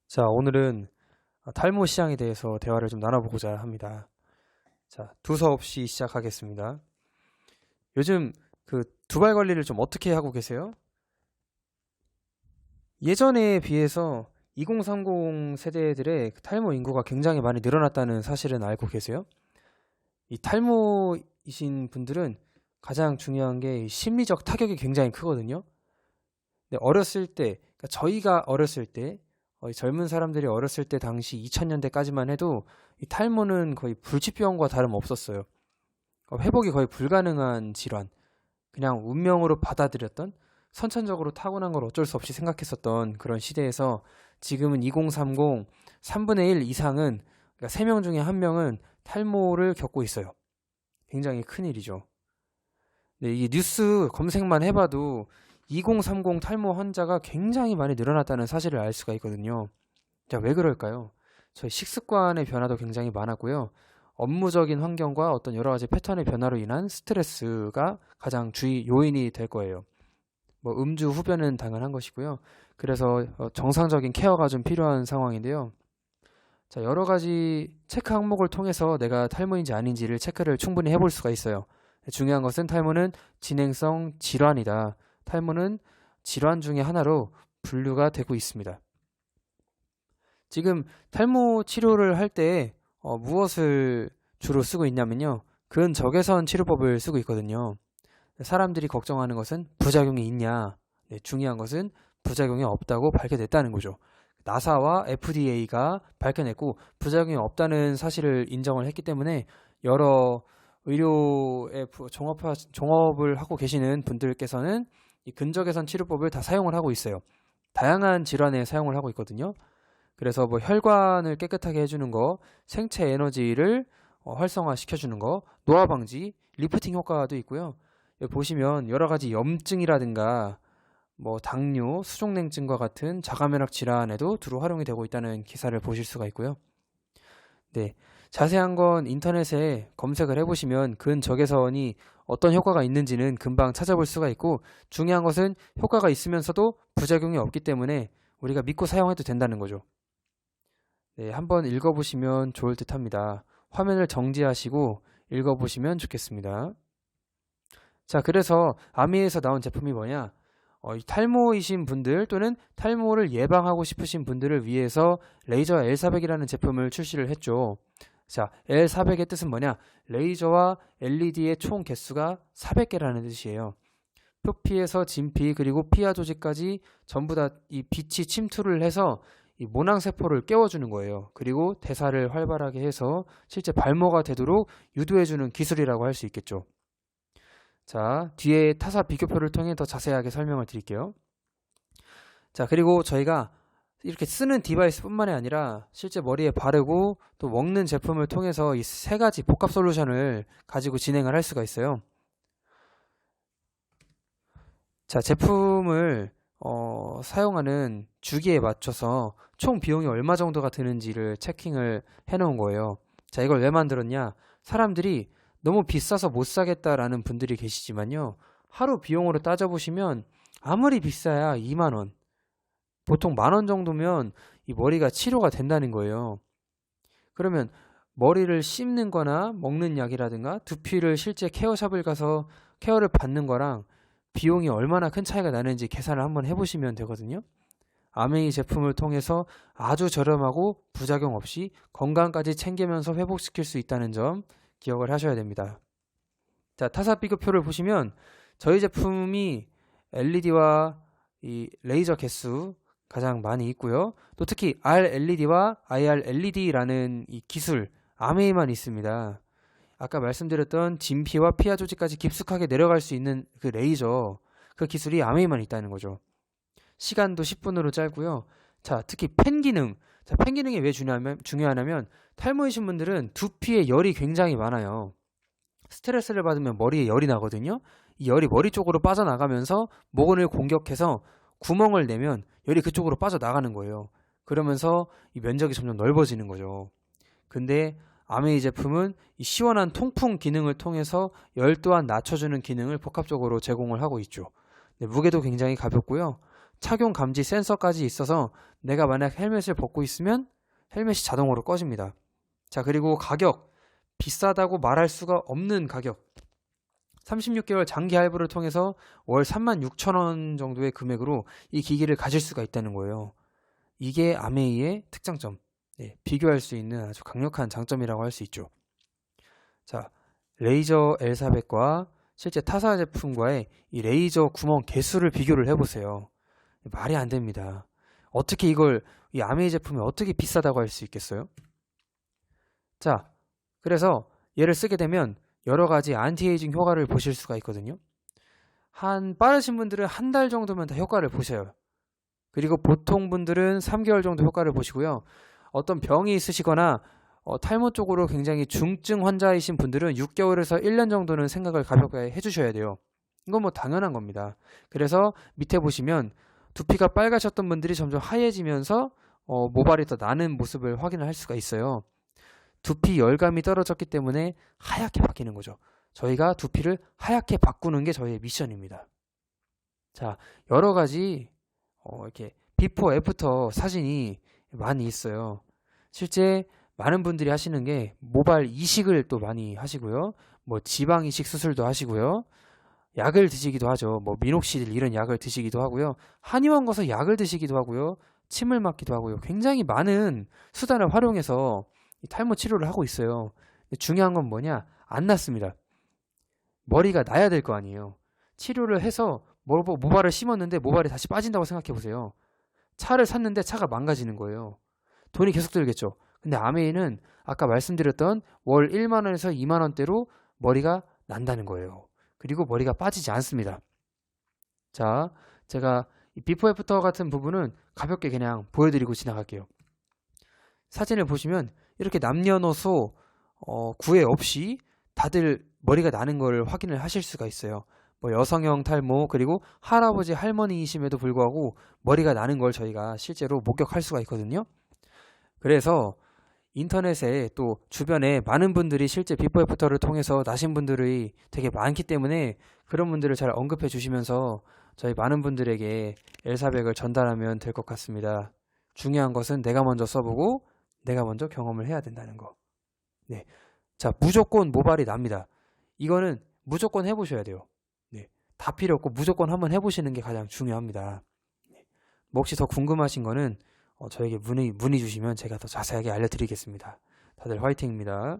자, 오늘은 탈모 시장에 대해서 대화를 좀 나눠보고자 합니다. 자, 두서 없이 시작하겠습니다. 요즘 그 두발 관리를 좀 어떻게 하고 계세요? 예전에 비해서 2030 세대들의 그 탈모 인구가 굉장히 많이 늘어났다는 사실은 알고 계세요? 이 탈모이신 분들은 가장 중요한 게 심리적 타격이 굉장히 크거든요. 근데 어렸을 때, 그러니까 저희가 어렸을 때, 이 젊은 사람들이 어렸을 때 당시 2000년대까지만 해도 이 탈모는 거의 불치병과 다름없었어요. 회복이 거의 불가능한 질환, 그냥 운명으로 받아들였던, 선천적으로 타고난 걸 어쩔 수 없이 생각했었던 그런 시대에서 지금은 2030 3분의 1 이상은, 그러니까 3명 중에 1명은 탈모를 겪고 있어요. 굉장히 큰일이죠. 네, 이게 뉴스 검색만 해봐도 2030 탈모 환자가 굉장히 많이 늘어났다는 사실을 알 수가 있거든요. 자, 왜 그럴까요? 저희 식습관의 변화도 굉장히 많았고요. 업무적인 환경과 어떤 여러 가지 패턴의 변화로 인한 스트레스가 가장 주의 요인이 될 거예요. 뭐 음주 후변은 당연한 것이고요. 그래서 정상적인 케어가 좀 필요한 상황인데요. 자, 여러 가지 체크 항목을 통해서 내가 탈모인지 아닌지를 체크를 충분히 해볼 수가 있어요. 중요한 것은 탈모는 진행성 질환이다. 탈모는 질환 중에 하나로 분류가 되고 있습니다. 지금 탈모 치료를 할 때 무엇을 주로 쓰고 있냐면요. 근적외선 치료법을 쓰고 있거든요. 사람들이 걱정하는 것은 부작용이 있냐. 네, 중요한 것은 부작용이 없다고 밝혀냈다는 거죠. 나사와 FDA가 밝혀냈고 부작용이 없다는 사실을 인정을 했기 때문에 여러 의료에 종업을 하고 계시는 분들께서는 이 근적외선 치료법을 다 사용을 하고 있어요. 다양한 질환에 사용을 하고 있거든요. 그래서 뭐 혈관을 깨끗하게 해주는 거, 생체 에너지를 활성화시켜주는 거, 노화 방지, 리프팅 효과도 있고요. 여기 보시면 여러 가지 염증이라든가 뭐 당뇨, 수족냉증과 같은 자가면역 질환에도 두루 활용이 되고 있다는 기사를 보실 수가 있고요. 네, 자세한 건 인터넷에 검색을 해보시면 근적외선이 어떤 효과가 있는지는 금방 찾아볼 수가 있고, 중요한 것은 효과가 있으면서도 부작용이 없기 때문에 우리가 믿고 사용해도 된다는 거죠. 네, 한번 읽어보시면 좋을 듯 합니다. 화면을 정지하시고 읽어보시면 좋겠습니다. 자, 그래서 아미에서 나온 제품이 뭐냐? 이 탈모이신 분들 또는 탈모를 예방하고 싶으신 분들을 위해서 레이저 L400이라는 제품을 출시를 했죠. 자, L400의 뜻은 뭐냐? 레이저와 LED의 총 개수가 400개라는 뜻이에요. 표피에서 진피 그리고 피하 조직까지 전부 다 이 빛이 침투를 해서 이 모낭세포를 깨워주는 거예요. 그리고 대사를 활발하게 해서 실제 발모가 되도록 유도해주는 기술이라고 할 수 있겠죠. 자, 뒤에 타사 비교표를 통해 더 자세하게 설명을 드릴게요. 자, 그리고 저희가 이렇게 쓰는 디바이스 뿐만이 아니라 실제 머리에 바르고 또 먹는 제품을 통해서 이 세 가지 복합 솔루션을 가지고 진행을 할 수가 있어요. 자, 제품을 사용하는 주기에 맞춰서 총 비용이 얼마 정도가 드는지를 체킹을 해놓은 거예요. 자, 이걸 왜 만들었냐? 사람들이 너무 비싸서 못 사겠다라는 분들이 계시지만요. 하루 비용으로 따져보시면 아무리 비싸야 2만 원. 보통 10,000원 정도면 이 머리가 치료가 된다는 거예요. 그러면 머리를 씹는 거나 먹는 약이라든가 두피를 실제 케어샵을 가서 케어를 받는 거랑 비용이 얼마나 큰 차이가 나는지 계산을 한번 해보시면 되거든요. 아메이 제품을 통해서 아주 저렴하고 부작용 없이 건강까지 챙기면서 회복시킬 수 있다는 점 기억을 하셔야 됩니다. 자, 타사 비교표를 보시면 저희 제품이 LED와 이 레이저 개수 가장 많이 있고요. 또 특히 RLED와 IRLED라는 이 기술 아메이만 있습니다. 아까 말씀드렸던 진피와 피하 조직까지 깊숙하게 내려갈 수 있는 그 레이저, 그 기술이 아메이만 있다는 거죠. 시간도 10분으로 짧고요. 자, 특히 펜 기능. 자, 펜 기능이 왜 중요하냐면 탈모이신 분들은 두피에 열이 굉장히 많아요. 스트레스를 받으면 머리에 열이 나거든요. 이 열이 머리 쪽으로 빠져나가면서 모근을 공격해서 구멍을 내면 열이 그쪽으로 빠져나가는 거예요. 그러면서 이 면적이 점점 넓어지는 거죠. 근데 아메이 제품은 이 시원한 통풍 기능을 통해서 열 또한 낮춰주는 기능을 복합적으로 제공을 하고 있죠. 네, 무게도 굉장히 가볍고요. 착용 감지 센서까지 있어서 내가 만약 헬멧을 벗고 있으면 헬멧이 자동으로 꺼집니다. 자, 그리고 가격. 비싸다고 말할 수가 없는 가격. 36개월 장기 할부를 통해서 월 36,000원 정도의 금액으로 이 기기를 가질 수가 있다는 거예요. 이게 아메이의 특장점. 비교할 수 있는 아주 강력한 장점이라고 할 수 있죠. 자, 레이저 L400과 실제 타사 제품과의 이 레이저 구멍 개수를 비교를 해보세요. 말이 안 됩니다. 어떻게 이걸 이 아메이 제품이 어떻게 비싸다고 할 수 있겠어요? 자, 그래서 얘를 쓰게 되면 여러 가지 안티에이징 효과를 보실 수가 있거든요. 빠르신 분들은 한 달 정도면 다 효과를 보셔요. 그리고 보통 분들은 3개월 정도 효과를 보시고요. 어떤 병이 있으시거나 탈모 쪽으로 굉장히 중증 환자이신 분들은 6개월에서 1년 정도는 생각을 가볍게 해주셔야 돼요. 이건 뭐 당연한 겁니다. 그래서 밑에 보시면 두피가 빨가셨던 분들이 점점 하얘지면서 모발이 더 나는 모습을 확인할 수가 있어요. 두피 열감이 떨어졌기 때문에 하얗게 바뀌는 거죠. 저희가 두피를 하얗게 바꾸는 게 저희의 미션입니다. 자, 여러 가지 이렇게 비포 애프터 사진이 많이 있어요. 실제 많은 분들이 하시는 게 모발 이식을 또 많이 하시고요. 뭐 지방 이식 수술도 하시고요. 약을 드시기도 하죠. 뭐 미녹시딜 이런 약을 드시기도 하고요. 한의원 가서 약을 드시기도 하고요. 침을 맞기도 하고요. 굉장히 많은 수단을 활용해서 이 탈모 치료를 하고 있어요. 근데 중요한 건 뭐냐? 안 낫습니다. 머리가 나야 될 거 아니에요. 치료를 해서 모발을 심었는데 모발이 다시 빠진다고 생각해 보세요. 차를 샀는데 차가 망가지는 거예요. 돈이 계속 들겠죠. 근데 아메이는 아까 말씀드렸던 월 1만 원에서 2만 원대로 머리가 난다는 거예요. 그리고 머리가 빠지지 않습니다. 자, 제가 이 비포 애프터 같은 부분은 가볍게 그냥 보여드리고 지나갈게요. 사진을 보시면 이렇게 남녀노소 구애 없이 다들 머리가 나는 걸 확인을 하실 수가 있어요. 뭐 여성형 탈모 그리고 할아버지 할머니이심에도 불구하고 머리가 나는 걸 저희가 실제로 목격할 수가 있거든요. 그래서 인터넷에 또 주변에 많은 분들이 실제 비포 애프터를 통해서 나신 분들이 되게 많기 때문에 그런 분들을 잘 언급해 주시면서 저희 많은 분들에게 L400을 전달하면 될 것 같습니다. 중요한 것은 내가 먼저 써보고 내가 먼저 경험을 해야 된다는 거. 네. 자, 무조건 모발이 납니다. 이거는 무조건 해보셔야 돼요. 네. 다 필요 없고 무조건 한번 해보시는 게 가장 중요합니다. 네. 뭐 혹시 더 궁금하신 거는 저에게 문의 주시면 제가 더 자세하게 알려드리겠습니다. 다들 화이팅입니다.